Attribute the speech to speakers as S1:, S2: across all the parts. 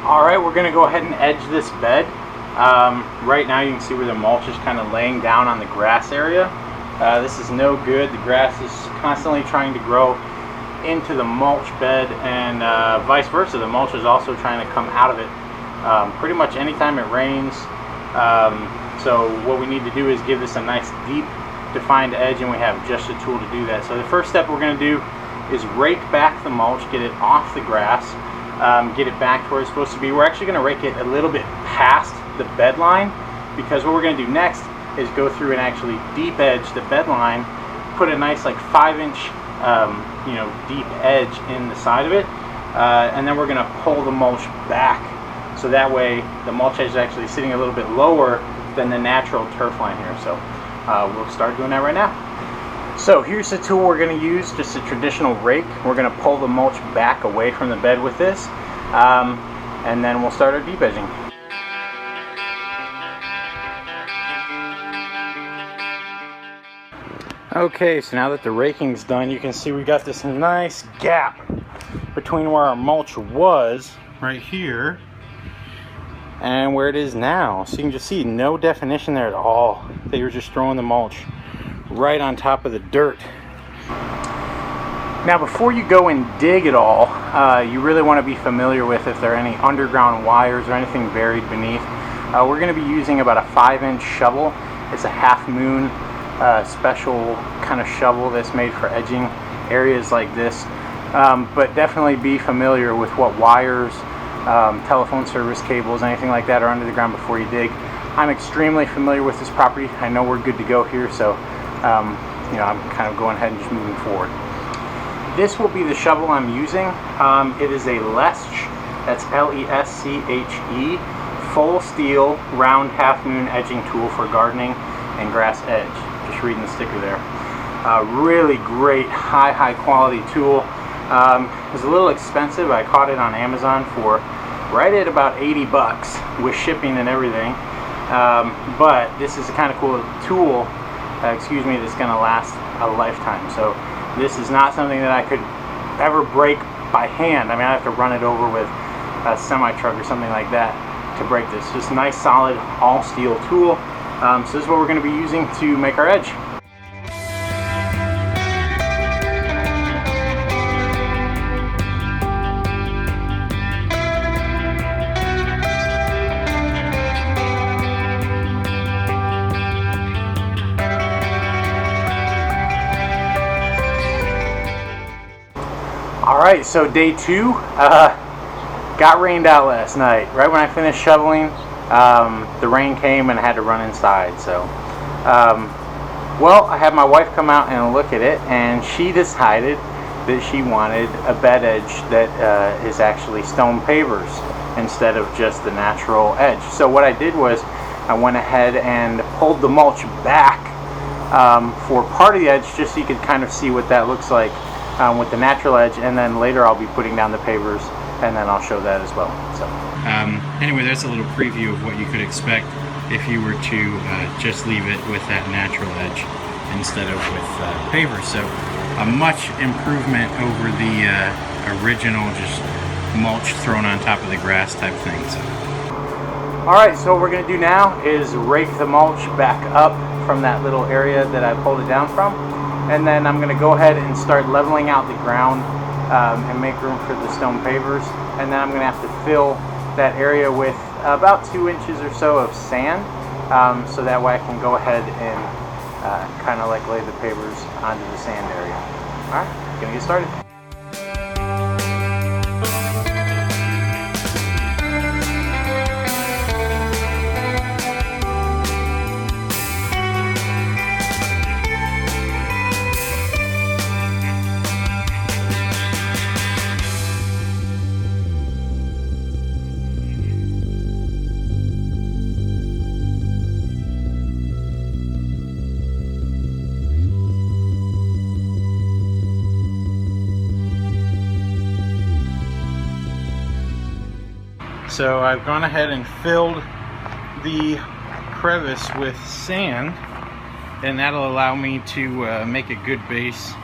S1: Alright, we're going to go ahead and edge this bed. Right now you can see where the mulch is kind of laying down on the grass area. This is no good. The grass is constantly trying to grow into the mulch bed, and vice versa. The mulch is also trying to come out of it pretty much anytime it rains. So what we need to do is give this a nice deep defined edge, and we have just a tool to do that. So the first step we're going to do is rake back the mulch, get it off the grass, get it back to where it's supposed to be. We're actually going to rake it a little bit past the bed line, because what we're going to do next is go through and actually deep edge the bed line, put a nice like 5-inch deep edge in the side of it, and then we're going to pull the mulch back, so that way the mulch edge is actually sitting a little bit lower than the natural turf line here. So we'll start doing that right now. So here's the tool we're going to use, just a traditional rake. We're going to pull the mulch back away from the bed with this, and then we'll start our deep edging. Okay, so now that the raking's done, you can see we got this nice gap between where our mulch was right here and where it is now. So you can just see no definition there at all. They were just throwing the mulch right on top of the dirt. Now before you go and dig at all, you really want to be familiar with if there are any underground wires or anything buried beneath. We're going to be using about a 5-inch shovel. It's a Half Moon special kind of shovel that's made for edging areas like this. But definitely be familiar with what wires, telephone service cables, anything like that are under the ground before you dig. I'm extremely familiar with this property. I know we're good to go here, so I'm kind of going ahead and just moving forward. This will be the shovel I'm using. It is a Lesch's, that's L-E-S-C-H-E, full steel round Half Moon edging tool for gardening and grass edge. Just reading the sticker there. Really great high quality tool. It was a little expensive. I caught it on Amazon for right at about 80 bucks with shipping and everything. But this is the kind of cool tool, that's going to last a lifetime. So this is not something that I could ever break by hand. I mean, I have to run it over with a semi-truck or something like that to break this. Just a nice solid all steel tool. So this is what we're going to be using to make our edge. Alright, so day 2, got rained out last night. Right when I finished shoveling, the rain came and I had to run inside. So, well, I had my wife come out and look at it, and she decided that she wanted a bed edge that is actually stone pavers instead of just the natural edge. So what I did was I went ahead and pulled the mulch back for part of the edge, just so you could kind of see what that looks like with the natural edge, and then later I'll be putting down the pavers, and then I'll show that as well. So
S2: anyway, that's a little preview of what you could expect if you were to just leave it with that natural edge instead of with pavers. So a much improvement over the original just mulch thrown on top of the grass type thing. So
S1: alright, so what we're going to do now is rake the mulch back up from that little area that I pulled it down from, and then I'm going to go ahead and start leveling out the ground and make room for the stone pavers, and then I'm going to have to fill that area with about 2 inches or so of sand, so that way I can go ahead and kind of like lay the pavers onto the sand area. Alright, gonna get started. So I've gone ahead and filled the crevice with sand, and that'll allow me to make a good base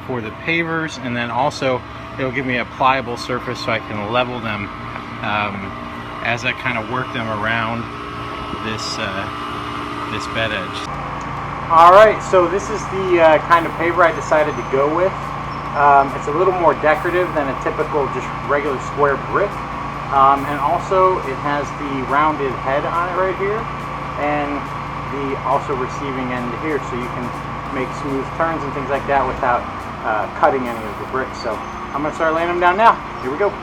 S1: for the pavers, and then also it'll give me a pliable surface so I can level them
S2: as I kind of work them around this this bed edge.
S1: Alright, so this is the kind of paver I decided to go with. It's a little more decorative than a typical just regular square brick. And also it has the rounded head on it right here, and the also receiving end here, so you can make smooth turns and things like that without cutting any of the bricks. So I'm going to start laying them down now. Here we go.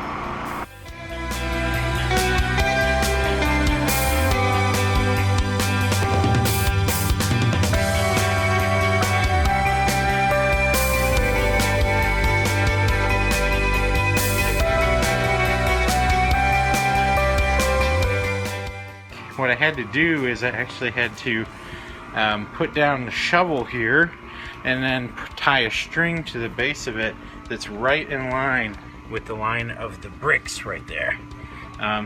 S1: What I had to do is I actually had to put down the shovel here and then tie a string to the base of it that's right in line with the line of the bricks right there.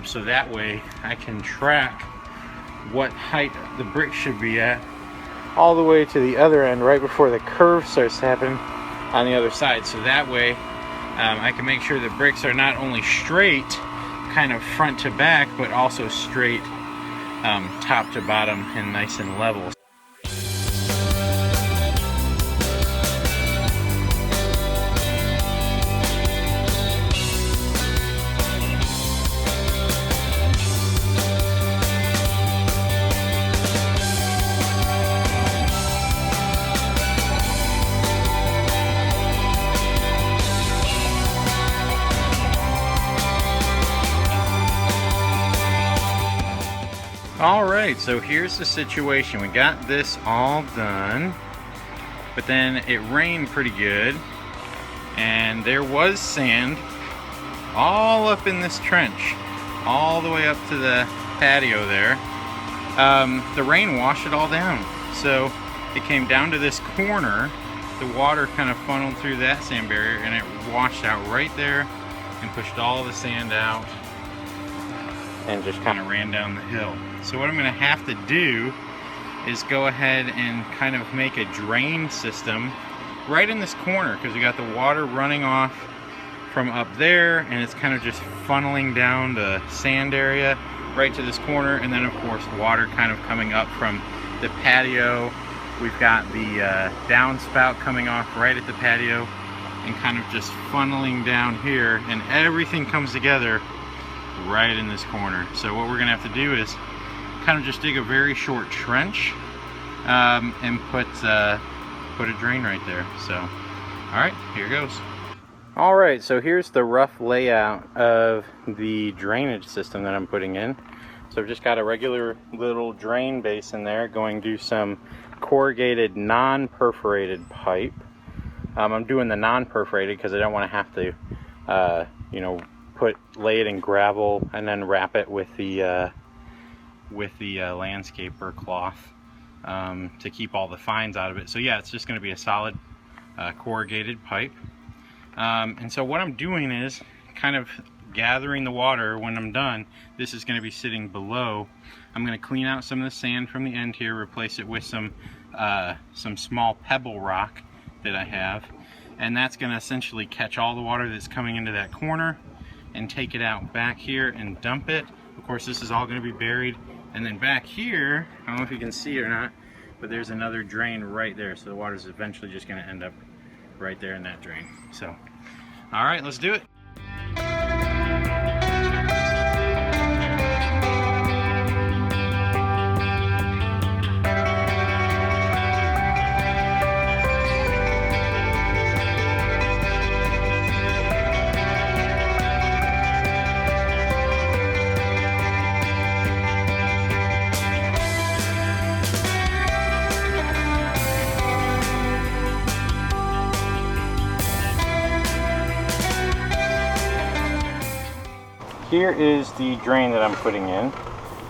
S1: So that way I can track what height the brick should be at all the way to the other end right before the curve starts to happen on the other side. So that way I can make sure the bricks are not only straight kind of front to back, but also straight top to bottom and nice and level. Alright, so here's the situation. We got this all done, but then it rained pretty good, and there was sand all up in this trench, all the way up to the patio there. The rain washed it all down, so it came down to this corner. The water kind of funneled through that sand barrier, and it washed out right there and pushed all the sand out and just kind of ran down the hill. So what I'm going to have to do is go ahead and kind of make a drain system right in this corner, because we got the water running off from up there and it's kind of just funneling down the sand area right to this corner, and then of course water kind of coming up from the patio. We've got the downspout coming off right at the patio and kind of just funneling down here, and everything comes together right in this corner. So what we're gonna have to do is kind of just dig a very short trench and put a drain right there. So all right, here goes. All right, so here's the rough layout of the drainage system that I'm putting in. So I've just got a regular little drain basin there going to some corrugated non-perforated pipe. I'm doing the non-perforated because I don't want to have to you know, lay it in gravel and then wrap it with the landscaper cloth to keep all the fines out of it. So yeah, it's just going to be a solid corrugated pipe. And so what I'm doing is kind of gathering the water. When I'm done, this is going to be sitting below. I'm going to clean out some of the sand from the end here, replace it with some small pebble rock that I have, and that's going to essentially catch all the water that's coming into that corner and take it out back here and dump it. Of course, this is all going to be buried. And then back here, I don't know if you can see it or not, but there's another drain right there. So the water is eventually just going to end up right there in that drain. So, all right, let's do it. Here is the drain that I'm putting in.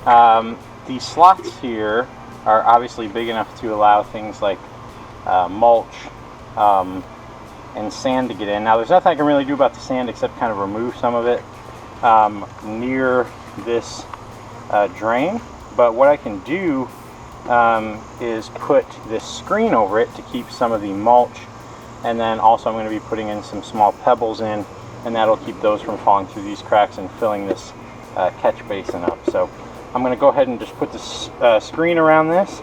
S1: The slots here are obviously big enough to allow things like mulch and sand to get in. Now there's nothing I can really do about the sand except kind of remove some of it near this drain, but what I can do is put this screen over it to keep some of the mulch, and then also I'm going to be putting in some small pebbles in, and that'll keep those from falling through these cracks and filling this catch basin up. So I'm going to go ahead and just put this screen around this.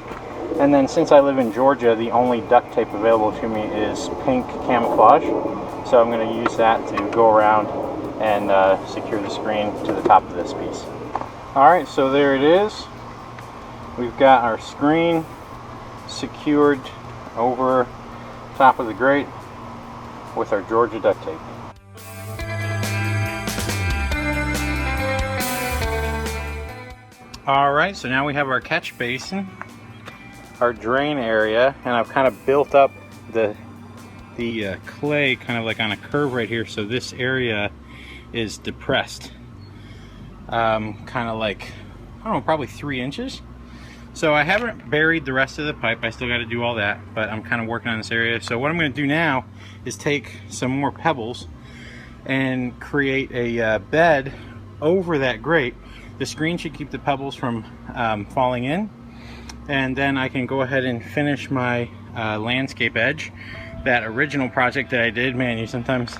S1: And then since I live in Georgia, the only duct tape available to me is pink camouflage. So I'm going to use that to go around and secure the screen to the top of this piece. Alright, so there it is. We've got our screen secured over top of the grate with our Georgia duct tape. Alright, so now we have our catch basin, our drain area, and I've kind of built up the clay kind of like on a curve right here, so this area is depressed. Kind of like, I don't know, probably 3 inches. So I haven't buried the rest of the pipe. I still got to do all that, but I'm kind of working on this area. So what I'm going to do now is take some more pebbles and create a bed over that grate. The screen should keep the pebbles from falling in, and then I can go ahead and finish my landscape edge. That original project that I did, man, you sometimes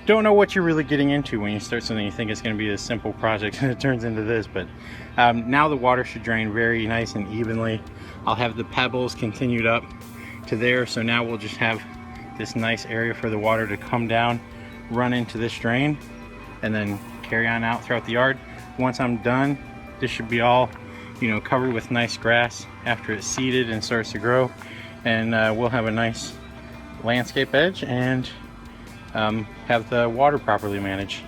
S1: don't know what you're really getting into when you start something you think it's going to be a simple project and it turns into this. But now the water should drain very nice and evenly. I'll have the pebbles continued up to there, so now we'll just have this nice area for the water to come down, run into this drain, and then carry on out throughout the yard. Once I'm done, this should be all, you know, covered with nice grass after it's seeded and starts to grow, and we'll have a nice landscape edge and have the water properly managed.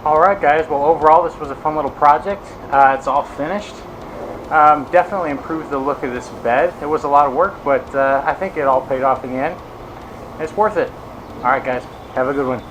S1: Alright guys, well overall this was a fun little project. It's all finished. Definitely improved the look of this bed. It was a lot of work, but I think it all paid off in the end. It's worth it. Alright guys, have a good one.